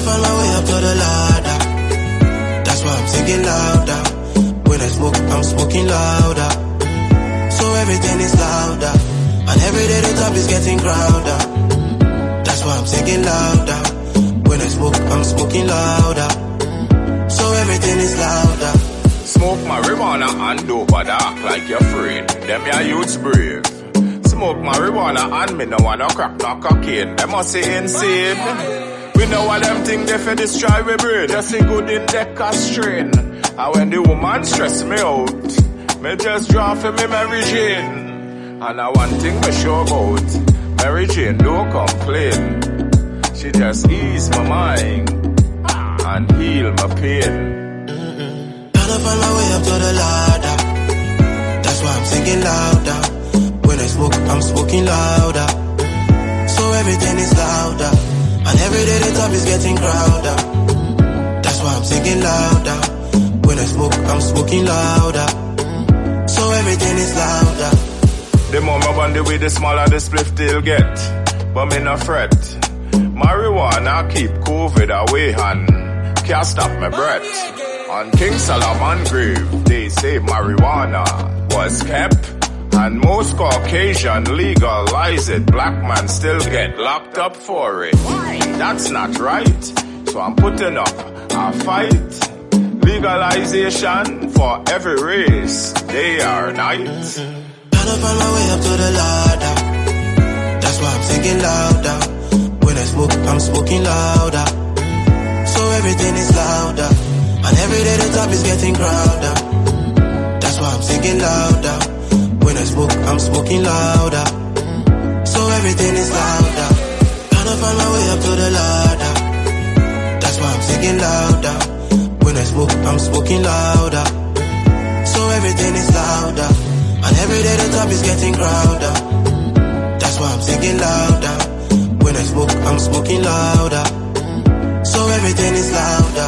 find my way up to the ladder. That's why I'm singing louder. When I smoke, I'm smoking louder. So everything is louder. And every day the top is getting crowded. That's why I'm singing louder. When I smoke, I'm smoking louder. So everything is louder. Smoke marijuana and dope, but act like you're afraid. Them your youths brave. Smoke marijuana and me no wanna crack no cocaine. Them must say insane. We know what them think they for destroy we brain. Just a good in deck a strain. And when the woman stress me out, me just draw for me Mary Jane. And I one thing me sure about, Mary Jane don't complain. She just ease my mind and heal my pain. Gotta find my way up to the ladder. That's why I'm singing louder. When I smoke, I'm smoking louder. So everything is louder. And every day the top is getting crowded. That's why I'm singing louder. When I smoke, I'm smoking louder. So everything is louder. The more I wonder way, the smaller the spliff they'll get. But me no fret. Marijuana keep COVID away and can't stop my breath. On King Solomon grave, they say marijuana was kept. And most Caucasian legalize it. Black man still get locked up for it. That's not right. So I'm putting up a fight. Legalization for every race, day or night. Gotta find my way up to the ladder. That's why I'm singing louder. When I smoke, I'm smoking louder. So everything is louder. And every day the top is getting crowded. That's why I'm singing louder. When I smoke, I'm smoking louder. So everything is louder. Gotta find my way up to the ladder. That's why I'm singing louder. When I smoke, I'm smoking louder. So everything is louder. And every day the top is getting crowded. That's why I'm singing louder. When I smoke, I'm smoking louder. So everything is louder.